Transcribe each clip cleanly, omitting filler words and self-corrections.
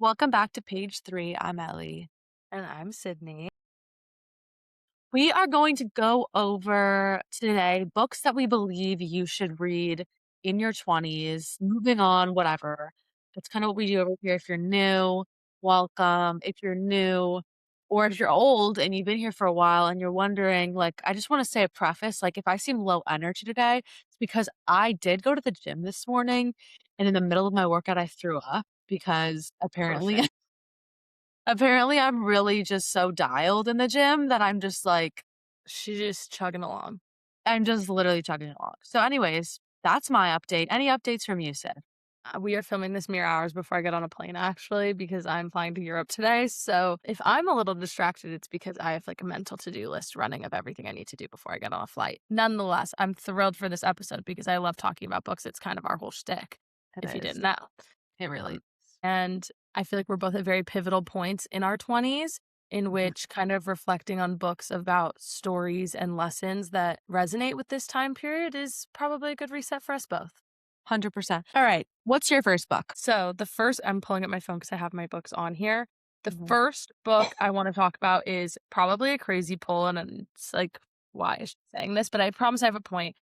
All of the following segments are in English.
Welcome back to page 3. I'm Ellie. And I'm Sydney. We are going to go over today books that we believe you should read in your 20s, moving on, whatever. That's kind of what we do over here. If you're new, welcome. If you're new, or if you're old and you've been here for a while and you're wondering, like, I just want to say a preface, like, if I seem low energy today, it's because I did go to the gym this morning and in the middle of my workout, I threw up because apparently Perfect. apparently, I'm really just so dialed in the gym that I'm just like She's just chugging along. I'm just literally chugging along. So anyways, that's my update. Any updates from you, Sid? We are filming this mere hours before I get on a plane, actually, because I'm flying to Europe today. So if I'm a little distracted, it's because I have like a mental to do list running of everything I need to do before I get on a flight. Nonetheless, I'm thrilled for this episode because I love talking about books. It's kind of our whole shtick, It if you is. didn't know. It really Um, and I feel like we're both at very pivotal points in our 20s, in Mhm. which kind of reflecting on books about stories and lessons that resonate with this time period is probably a good reset for us both. 100%. All right. What's your first book? So, the first, I'm pulling up my phone because I have my books on here. The Mhm. first book I want to talk about is probably a crazy pull, and it's like, why is she saying this? But I promise I have a point.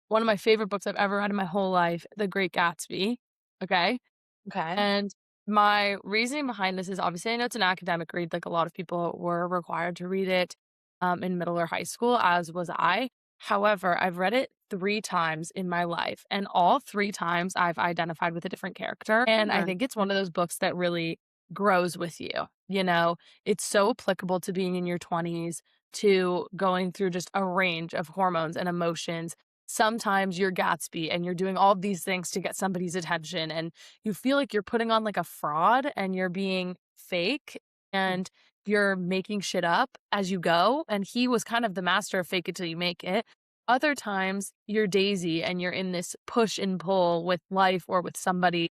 One of my favorite books I've ever read in my whole life, The Great Gatsby. Okay. Okay. And my reasoning behind this is obviously I know it's an academic read, like a lot of people were required to read it in middle or high school, as was I. However, I've read it 3 times in my life, and all 3 times I've identified with a different character. And I Sure. think it's one of those books that really grows with you. You know, it's so applicable to being in your 20s, to going through just a range of hormones and emotions. Sometimes you're Gatsby and you're doing all these things to get somebody's attention, and you feel like you're putting on like a fraud and you're being fake Mhm. and you're making shit up as you go. And he was kind of the master of fake it till you make it. Other times you're Daisy and you're in this push and pull with life or with somebody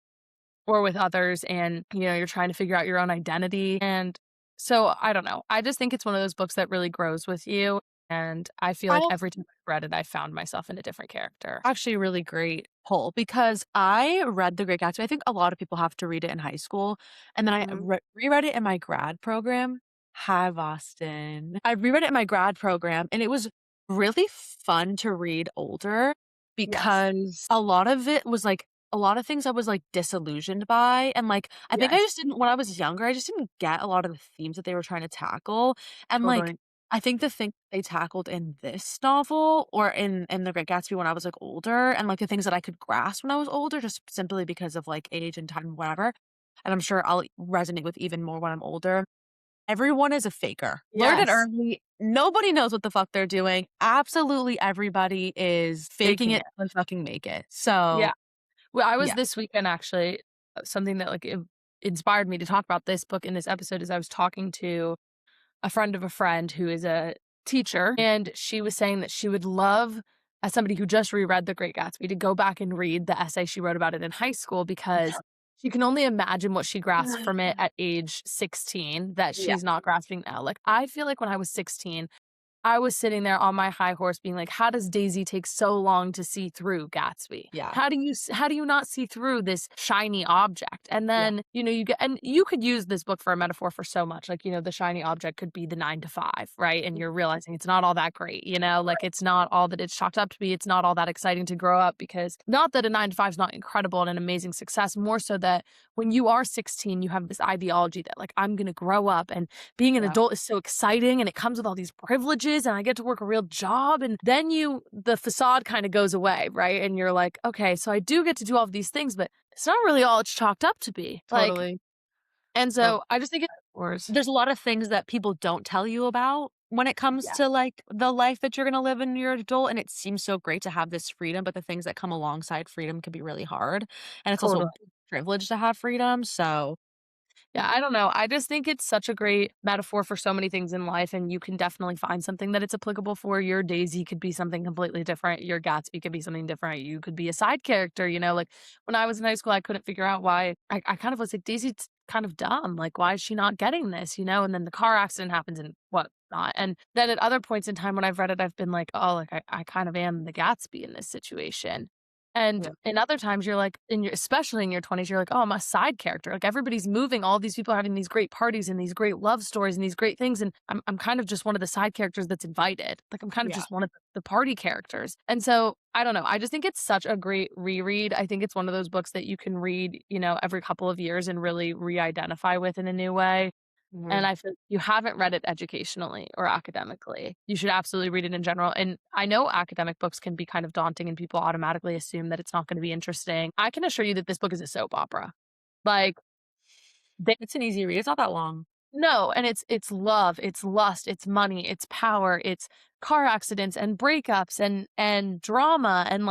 or with others. And, you're trying to figure out your own identity. And so I don't know. I just think it's one of those books that really grows with you. And I feel I like every time I read it, I found myself in a different character. actually a really great pull because I read The Great Gatsby. I think a lot of people have to read it in high school, and then I Mhm. reread it in my grad program. Hi, Boston. I reread it in my grad program, and it was really fun to read older Yes. because a lot of it was like a lot of things I was like disillusioned by, and like I think I Yes. just didn't when I was younger, I just didn't get a lot of the themes that they were trying to tackle, and like Totally. I think the thing they tackled in this novel or in The Great Gatsby when I was, like, older and, like, the things that I could grasp when I was older just simply because of, like, age and time, whatever, and I'm sure I'll resonate with even more when I'm older. Everyone is a faker. Learn it Yes. early. Nobody knows what the fuck they're doing. Absolutely everybody is faking Faking it it. to fucking make it. So, Yeah. Well, I was yeah. this weekend actually, something that like inspired me to talk about this book in this episode is I was talking to a friend of a friend who is a teacher, and she was saying that she would love, as somebody who just reread The Great Gatsby, to go back and read the essay she wrote about it in high school because she can only imagine what she grasped from it at age 16 that Yeah. she's not grasping now. Like, I feel like when I was 16, I was sitting there on my high horse being like, "How does Daisy take so long to see through Gatsby? Yeah. How do you not see through this shiny object?" And Yeah. then, you get and you could use this book for a metaphor for so much. Like, the shiny object could be the 9 to 5, right? And you're realizing it's not all that great, like it's not all that it's chalked up to be. It's not all that exciting to grow up because not that a 9 to 5 is not incredible and an amazing success, more so that when you are 16, you have this ideology that like I'm going to grow up and being an Yeah. adult is so exciting and it comes with all these privileges and I get to work a real job. And then the facade kind of goes away, right? And you're like, okay, so I do get to do all of these things, but it's not really all it's chalked up to be. Like, Totally. and To so I just think worse. There's a lot of things that people don't tell you about when it comes Yeah, to, like, the life that you're gonna live in your adult, and it seems so great to have this freedom, but the things that come alongside freedom can be really hard, and it's also a totally. privilege to have freedom, so Yeah, I don't know. I just think it's such a great metaphor for so many things in life, and you can definitely find something that it's applicable for. Your Daisy could be something completely different. Your Gatsby could be something different. You could be a side character, Like when I was in high school, I couldn't figure out why I kind of was like, Daisy's kind of dumb. Like, why is she not getting this? And then the car accident happens and whatnot. And then at other points in time when I've read it, I've been like, oh, like I kind of am the Gatsby in this situation. And Yeah. in other times, you're like, in your especially in your 20s, you're like, "Oh, I'm a side character." Like, everybody's moving, all these people are having these great parties and these great love stories and these great things, and I'm kind of just one of the side characters that's invited. Like, I'm kind of Yeah. just one of the party characters. And so, I don't know, I just think it's such a great reread. I think it's one of those books that you can read, every couple of years and really re-identify with in a new way. And Mhm. I feel you haven't read it educationally or academically. You should absolutely read it in general. And I know academic books can be kind of daunting and people automatically assume that it's not going to be interesting. I can assure you that this book is a soap opera. Like they It's an easy read. It's not that long. no, and it's love, it's lust, it's money, it's power, it's car accidents and breakups and drama and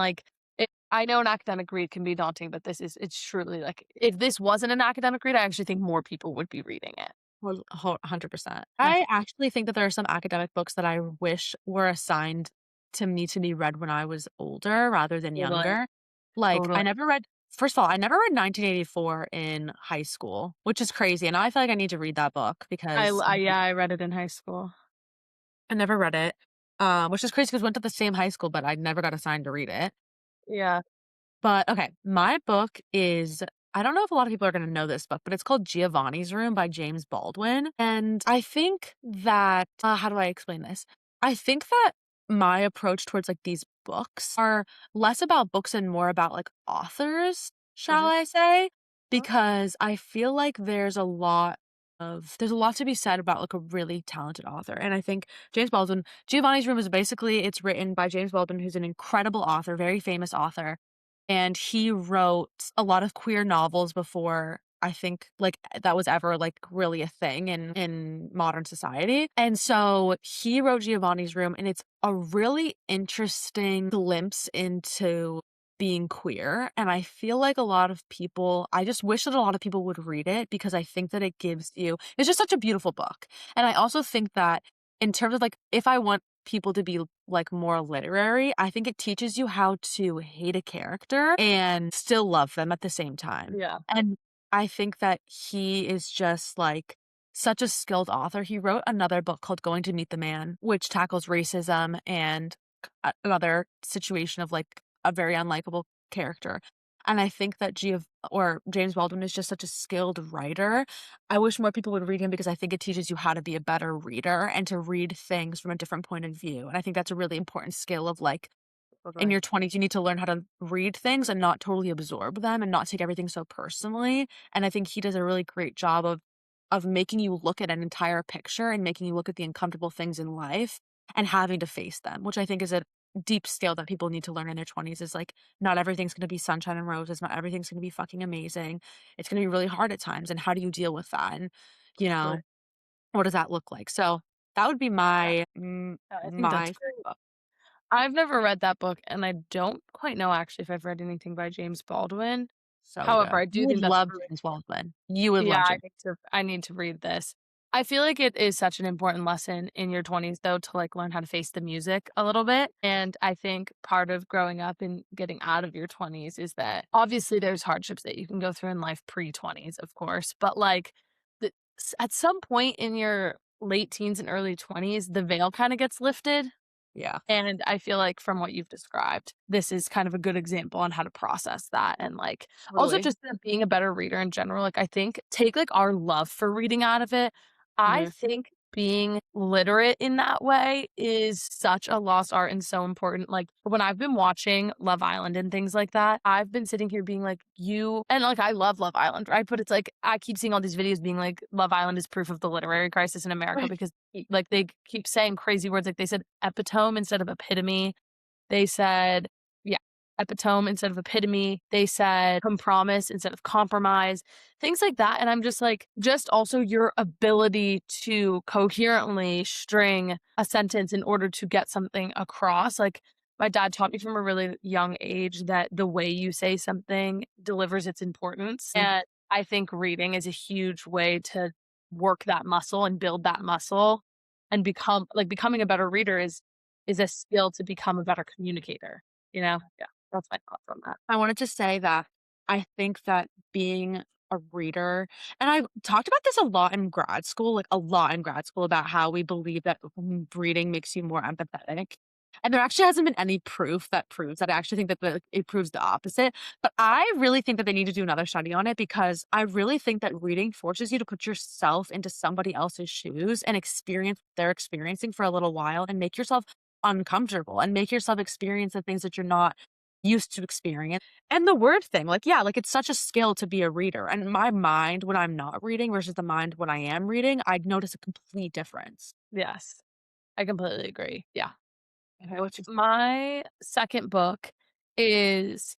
I know an academic read can be daunting, but it's truly like if this wasn't an academic read, I actually think more people would be reading it. 100%. I I actually think that there are some academic books that I wish were assigned to me to be read when I was older rather than totally, younger. Like, totally. first of all, I never read 1984 in high school, which is crazy, and now I feel like I need to read that book because Yeah, I read it in high school. I never read it, which is crazy because we went to the same high school, but I never got assigned to read it. Yeah. But, okay, my book is I don't know if a lot of people are gonna know this book, but it's called Giovanni's Room by James Baldwin, and I think that how do I explain this? I think that my approach towards, like, these books are less about books and more about, like, authors, shall Mhm. I say, Mhm. because I feel like there's a lot to be said about, like, a really talented author, and I think James Baldwin Giovanni's Room is basically it's written by James Baldwin, who's an incredible author, very famous author, and he wrote a lot of queer novels before I think, like, that was ever, like, really a thing in modern society, and so he wrote Giovanni's Room, and it's a really interesting glimpse into being queer, and I feel like a lot of people I just wish that a lot of people would read it because I think that it gives you it's just such a beautiful book, and I also think that in terms of, like, if I want people to be, like, more literary, I think it teaches you how to hate a character and still love them at the same time. Yeah. And I think that he is just, like, such a skilled author. He wrote another book called Going to Meet the Man, which tackles racism and another situation of, like, a very unlikable character. And I think that James Baldwin is just such a skilled writer. I wish more people would read him because I think it teaches you how to be a better reader and to read things from a different point of view. And I think that's a really important skill of, like, in Totally. your 20s, you need to learn how to read things and not totally absorb them and not take everything so personally. And I think he does a really great job of making you look at an entire picture and making you look at the uncomfortable things in life and having to face them, which I think is a deep skill that people need to learn in their 20s is like not everything's going to be sunshine and roses, not everything's going to be fucking amazing. It's going to be really hard at times and how do you deal with that? And you Totally. know, what does that look like? So, that would be Yeah. my Yeah, I think that's my great. book. I've never read that book, and I don't quite know actually if I've read anything by James Baldwin. So However, good. I You do would think that's love really James Baldwin. You would yeah, love James. I need to read this. I feel like it is such an important lesson in your 20s though to like learn how to face the music a little bit. And I think part of growing up and getting out of your 20s is that obviously there's hardships that you can go through in life pre-20s, of course, but like at some point in your late teens and early 20s, the veil kind of gets lifted. Yeah, And I feel like from what you've described, this is kind of a good example on how to process that and, like, also totally. just being a better reader in general, like, I think take, like, our love for reading out of it. I Mhm. think being literate in that way is such a lost art and so important, like, when I've been watching Love Island and things like that, I've been sitting here being like, "You" and, like, I love Love Island, right? But it's like, I keep seeing all these videos being like, "Love Island is proof of the literary crisis in America," Right. because like, they keep saying crazy words, like, they said epitome instead of epitome. They said yeah, epitome instead of epitome. They said compromise instead of compromise, things like that, and I'm just like just also your ability to coherently string a sentence in order to get something across, like, my dad taught me from a really young age that the way you say something delivers its importance, Mm. and I think reading is a huge way to work that muscle and build that muscle and becoming a better reader is a skill to become a better communicator, you know? Yeah, that's my thoughts on that. I wanted to say that I think that being a reader and I've talked about this a lot in grad school, like, a lot in grad school about how we believe that reading makes you more empathetic. And there actually hasn't been any proof that proves that. I actually think that it proves the opposite. But I really think that they need to do another study on it because I really think that reading forces you to put yourself into somebody else's shoes and experience what they're experiencing for a little while and make yourself uncomfortable and make yourself experience the things that you're not used to experience. And the word thing, like, yeah, like it's such a skill to be a reader. And my mind when I'm not reading versus the mind when I am reading, I'd notice a complete difference. Yes, I completely agree. Yeah. Okay, what's your My second book is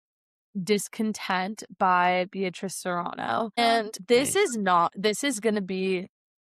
Discontent by Beatrice Serrano. And nice.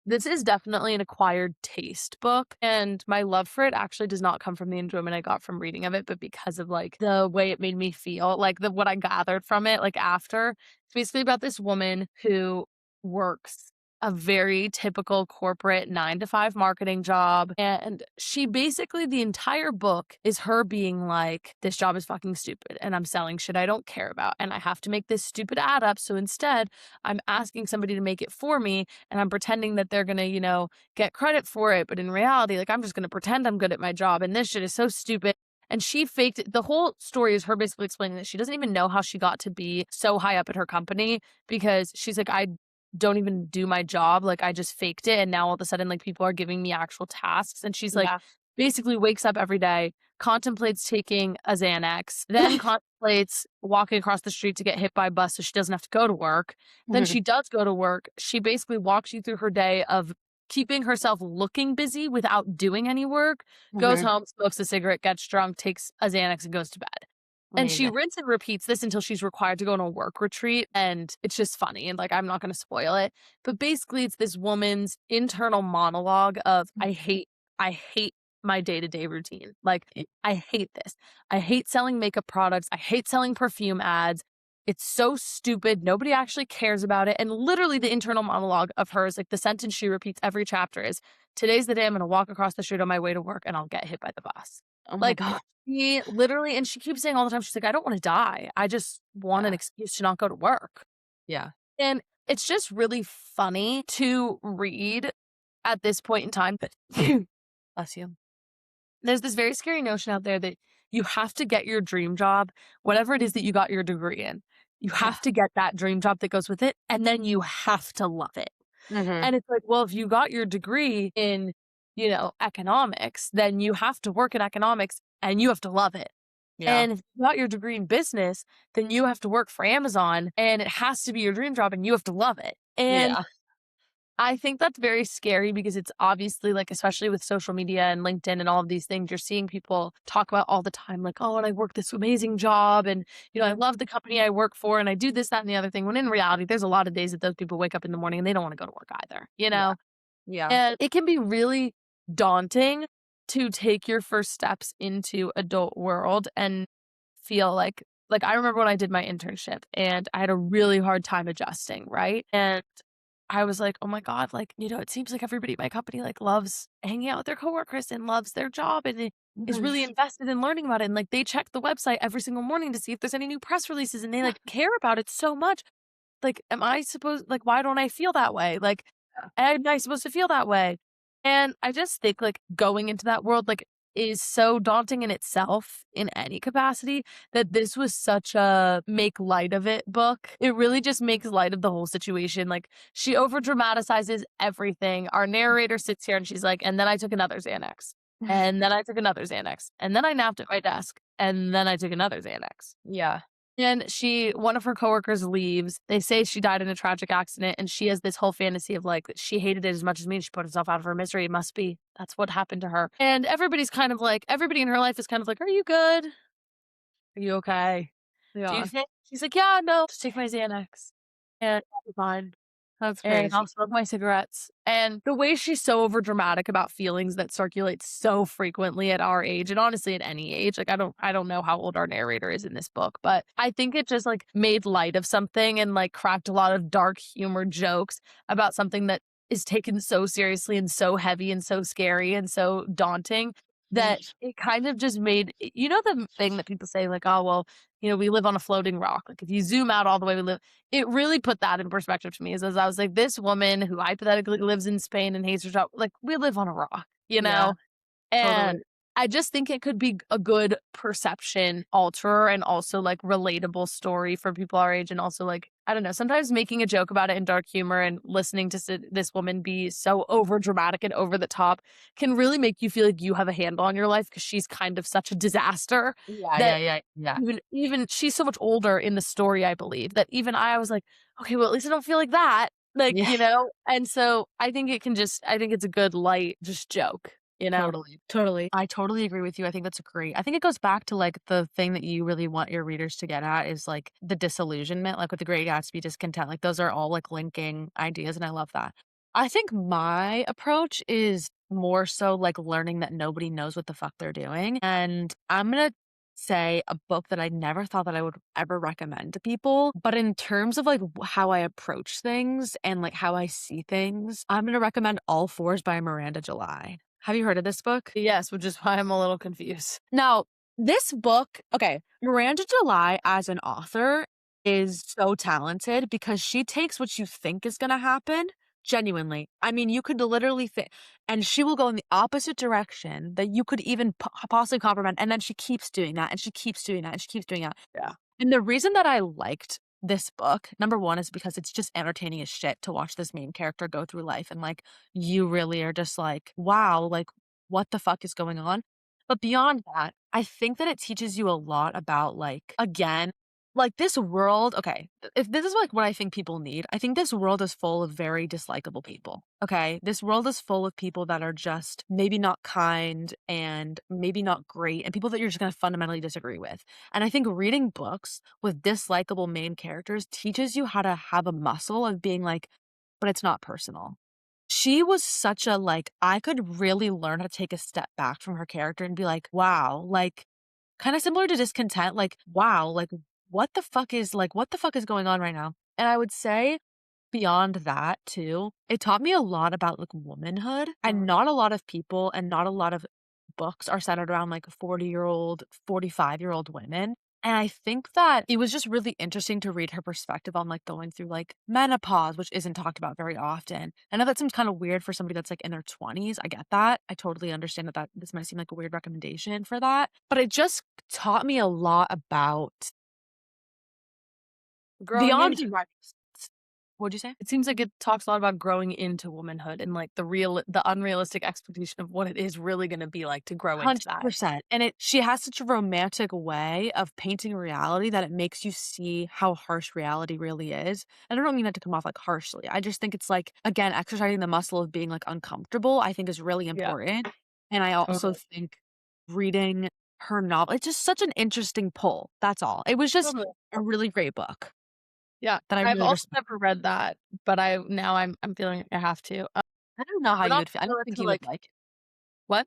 this is definitely an acquired taste book. And my love for it actually does not come from the enjoyment I got from reading of it, but because of like the way it made me feel, like the what I gathered from it, like after. It's basically about this woman who works a very typical corporate 9 to 5 marketing job. And she basically, the entire book is her being like, this job is fucking stupid and I'm selling shit I don't care about. And I have to make this stupid ad up. So instead, I'm asking somebody to make it for me and I'm pretending that they're going to, get credit for it. But in reality, like, I'm just going to pretend I'm good at my job. And this shit is so stupid. And she faked it. The whole story is her basically explaining that she doesn't even know how she got to be so high up at her company because she's like, I don't even do my job. Like I just faked it. And now all of a sudden, like people are giving me actual tasks. And she's like, Yeah. basically wakes up every day, contemplates taking a Xanax, then contemplates walking across the street to get hit by a bus so she doesn't have to go to work. Then Mhm, she does go to work. She basically walks you through her day of keeping herself looking busy without doing any work, goes mhm. home, smokes a cigarette, gets drunk, takes a Xanax, and goes to bed. And she Amazing. rinse and repeats this until she's required to go on a work retreat, and it's just funny, and, like, I'm not gonna spoil it, but basically, it's this woman's internal monologue of, I hate my day-to-day routine, like, Y I hate this. I hate selling makeup products, I hate selling perfume ads, it's so stupid, nobody actually cares about it, and literally the internal monologue of hers, like, the sentence she repeats every chapter is, "Today's the day I'm gonna walk across the street on my way to work, and I'll get hit by the bus." Oh my Like, god. she literally and she keeps saying all the time, she's like, "I don't wanna die. I just want an Yeah, excuse to not go to work." yeah. And it's just really funny to read at this point in time, but bless you. There's this very scary notion out there that you have to get your dream job, whatever it is that you got your degree in. You Yeah. have to get that dream job that goes with it, and then you have to love it. Mhm. And it's like, well, if you got your degree in, economics, then you have to work in economics and you have to love it. Yeah. And if you got your degree in business, then you have to work for Amazon and it has to be your dream job and you have to love it. And Yeah. I think that's very scary because it's obviously like, especially with social media and LinkedIn and all of these things, you're seeing people talk about all the time, like, oh, and I work this amazing job and, I Mhm. love the company I work for and I do this, that, and the other thing. When in reality, there's a lot of days that those people wake up in the morning and they don't want to go to work either, you Yeah. know? Yeah. And it can be really daunting to take your first steps into adult world and feel like I remember when I did my internship and I had a really hard time adjusting, right? And I was like, "Oh my god, like, it seems like everybody at my company like loves hanging out with their coworkers and loves their job and is Mhm. really invested in learning about it. And like they check the website every single morning to see if there's any new press releases and they like care about it so much. Like, am I supposed like, why don't I feel that way? Like, Yeah. am I supposed to feel that way?" And I just think, like, going into that world, like, is so daunting in itself in any capacity that this was such a make light of it book. It really just makes light of the whole situation. Like, she over dramatizes everything. Our narrator sits here and she's like, "And then I took another Xanax. And then I took another Xanax. And then I napped at my desk. And then I took another Xanax." Yeah. And one of her coworkers leaves. They say she died in a tragic accident, and she has this whole fantasy of like she hated it as much as me. And she put herself out of her misery. It must be that's what happened to her. And everybody's kind of like everybody in her life is kind of like, "Are you good? Are you okay? Do you Yeah. think?" She's like, "Yeah, no, just take my Xanax, and I'll be fine." That's And I'll crazy. smoke my cigarettes. And the way she's so overdramatic about feelings that circulate so frequently at our age, and honestly at any age, like I don't know how old our narrator is in this book, but I think it just like made light of something and like cracked a lot of dark humor jokes about something that is taken so seriously and so heavy and so scary and so daunting that Mhm. it kind of just made the thing that people say like, oh well, we live on a floating rock. Like if you zoom out all the way we live, it really put that in perspective to me as I was like, this woman who hypothetically lives in Spain and hates her job, like we live on a rock, Yeah, And totally. I just think it could be a good perception alterer and also, like, relatable story for people our age, and also, like, I don't know, sometimes making a joke about it in dark humor and listening to this woman be so over dramatic and over the top can really make you feel like you have a handle on your life because she's kind of such a disaster Yeah, yeah, that yeah, yeah. even she's so much older in the story, I believe, that even I was like, "Okay, well, at least I don't feel like that." Like, Yeah. you know? And so I think I think it's a good light just joke, you know? Totally, totally. I totally agree with you. I think that's great. I think it goes back to like the thing that you really want your readers to get at is like the disillusionment, like with the Great Gatsby, discontent. Like those are all like linking ideas, and I love that. I think my approach is more so like learning that nobody knows what the fuck they're doing. And I'm gonna say a book that I never thought that I would ever recommend to people. But in terms of like how I approach things and like how I see things, I'm going to recommend All Fours by Miranda July. Have you heard of this book? Yes, which is why I'm a little confused. Now, this book, okay, Miranda July as an author is so talented because she takes what you think is going to happen genuinely. I mean, you could literally think, and she will go in the opposite direction that you could even possibly comprehend. And then she keeps doing that, and she keeps doing that, and she keeps doing that. Yeah. And the reason that I liked this book, number one, is because it's just entertaining as shit to watch this main character go through life. And like, you really are just like, wow, like, what the fuck is going on? But beyond that, I think that it teaches you a lot about, like, again, like this world. Okay, if this is like what I think people need, I think this world is full of very dislikable people. Okay, this world is full of people that are just maybe not kind and maybe not great, and people that you're just going to fundamentally disagree with. And I think reading books with dislikable main characters teaches you how to have a muscle of being like, but it's not personal. She was such a, like, I could really learn how to take a step back from her character and be like, wow, like, kinda similar to discontent, like, wow, like, what the fuck is going on right now? And I would say beyond that too, it taught me a lot about, like, womanhood, and Mhm. not a lot of people and not a lot of books are centered around, like, 40-year-old, 45-year-old women, and I think that it was just really interesting to read her perspective on, like, going through, like, menopause, which isn't talked about very often. I know that seems kinda weird for somebody that's, like, in their 20s, I get that. I totally understand that this might seem like a weird recommendation for that, but it just taught me a lot about Growing beyond into right. What'd you say? It seems like it talks a lot about growing into womanhood and, like, the unrealistic expectation of what it is really gonna be like to grow into that. 100%, and she has such a romantic way of painting reality that it makes you see how harsh reality really is, and I don't mean that to come off, like, harshly, I just think it's, like, again, exercising the muscle of being, like, uncomfortable, I think is really Yeah, important, and I also totally, think reading her novel it's just such an interesting pull, that's all. It was just totally. a really great book Yeah, that I I've really also respect. never read that, but I'm feeling like I have to. I don't know how We're you not would feel I don't similar think to, you would like like it. what?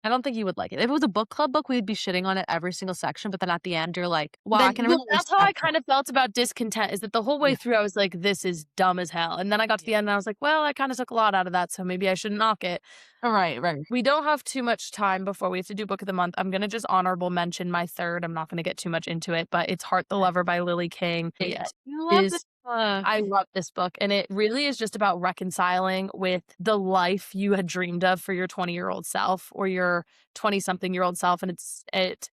I don't think you would like it. If it was a book club book, we'd be shitting on it every single section, but then at the end, you're like, "Wow, I Then can well, really that's how I respect her." kind of felt about Discontent, is that the whole way Yeah. through I was like, "This is dumb as hell," and then I got to Yeah. the end and I was like, "Well, I kinda took a lot out of that, so maybe I shouldn't knock it." Right, right. We don't have too much time before we have to do book of the month. I'm gonna just honorable mention my 3rd, I'm not gonna get too much into it, but it's Heart the Okay. Lover by Lily King. I It do love this is book. I love this book, and it really is just about reconciling with the life you had dreamed of for your 20-year-old self or your 20-something-year-old self, and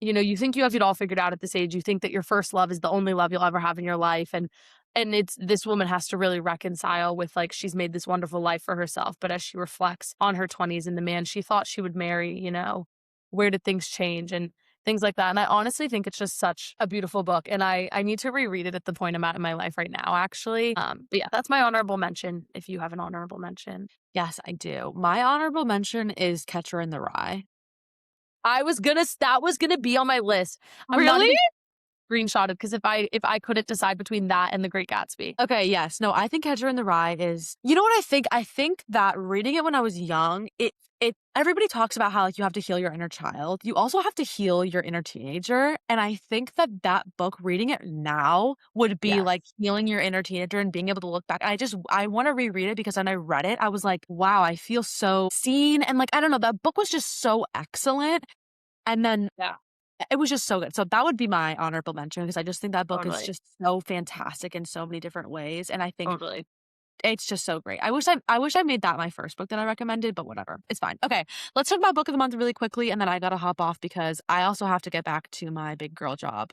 you know, you think you have it all figured out at this age, you think that your first love is the only love you'll ever have in your life, and it's this woman has to really reconcile with, like, she's made this wonderful life for herself, but as she reflects on her 20s and the man she thought she would marry, you know, where did things change and things like that, and I honestly think it's just such a beautiful book, and I need to reread it at the point I'm at in my life right now, actually, but yeah, that's my honorable mention, if you have an honorable mention. Yes, I do. My honorable mention is Catcher in the Rye. That was gonna be on my list. I'm not Really? even screenshotted because if I couldn't decide between that and The Great Gatsby. Okay, yes. No, I think Catcher in the Rye is you know what I think? I think that reading it when I was young, it everybody talks about how, like, you have to heal your inner child. You also have to heal your inner teenager, and I think that that book, reading it now, would be Yes. like healing your inner teenager and being able to look back. I wanna reread it because when I read it, I was like, "Wow, I feel so seen," and, like, I don't know, that book was just so excellent, and then Yeah, it was just so good. So that would be my honorable mention because I just think that book is totally, just so fantastic in so many different ways, and I think totally. It's just so great. I wish I made that my first book that I recommended, but whatever. It's fine. Okay, let's talk about book of the month really quickly, and then I gotta hop off because I also have to get back to my big girl job,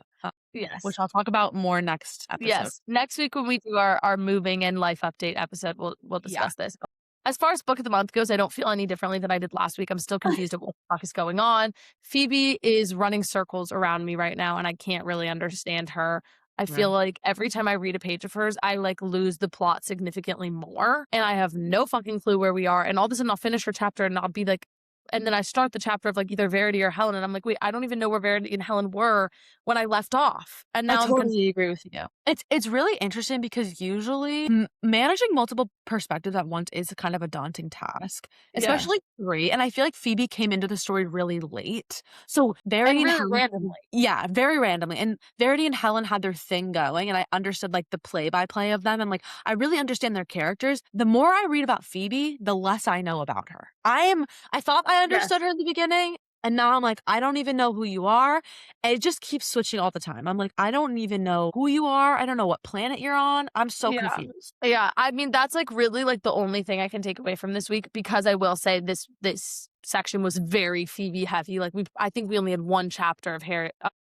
Yes. which I'll talk about more next episode. Yes. Next week when we do our moving and life update episode, we'll Yeah. discuss this. As far as book of the month goes, I don't feel any differently than I did last week. I'm still confused at what the fuck is going on. Phoebe is running circles around me right now, and I can't really understand her. I Yeah. feel like every time I read a page of hers, I like lose the plot significantly more, and I have no fucking clue where we are. And all of a sudden, I'll finish her chapter, and I'll be like, and then I start the chapter of like either Verity or Helen, and I'm like, wait, I don't even know where Verity and Helen were when I left off, and I now I'm totally agree with you. It's really interesting because usually managing multiple perspectives at once is kind of a daunting task, yeah, especially 3, and I feel like Phoebe came into the story really late. So and Verity and really Helen randomly. yeah, very randomly, and Verity and Helen had their thing going, and I understood, like, the play-by-play of them, and, like, I really understand their characters. The more I read about Phoebe, the less I know about her. I thought I Yeah, understood her in the beginning, and now I'm like, "I don't even know who you are." And it just keeps switching all the time. I'm like, "I don't even know who you are. I don't know what planet you're on." I'm so yeah, confused. yeah. I mean, that's like really like the only thing I can take away from this week because I will say this section was very Phoebe heavy. Like I think we only had one chapter of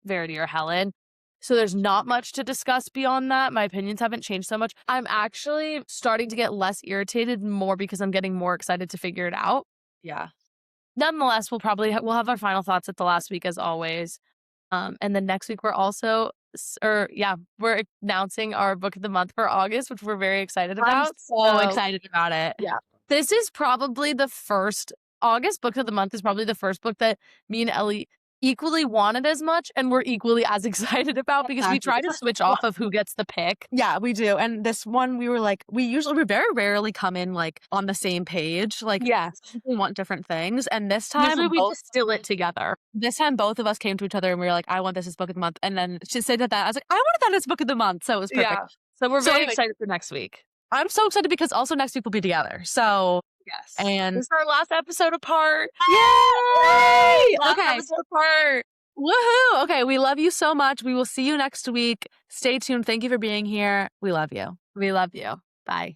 Verity or Helen. So there's not much to discuss beyond that. My opinions haven't changed so much. I'm actually starting to get less irritated more because I'm getting more excited to figure it out. Yeah. Nonetheless, we'll have our final thoughts at the last week as always. And then next week we're also we're announcing our book of the month for August, which we're very excited I'm about. so So excited about it. yeah. This is probably the first August book of the month is probably the first book that me and Ellie equally wanted as much and we're equally as excited about because we Exactly. try It's to like switch off of who gets the pick. yeah, we do, and this one, we were like we very rarely come in, like, on the same page, like, Yes. we want different things, and Usually we distill it together. this time both of us came to each other and we were like, "I want this as book of the month," and then she said that, I was like, "I wanted that as book of the month," so it was perfect. Yeah. So we're So very anyway, excited for next week. I'm so excited because also next week we'll be together, so Yes. and This is our last episode apart. yay! Last Okay, episode apart. woohoo! Okay, we love you so much, we will see you next week. Stay tuned, thank you for being here, we love you. We love you. Bye.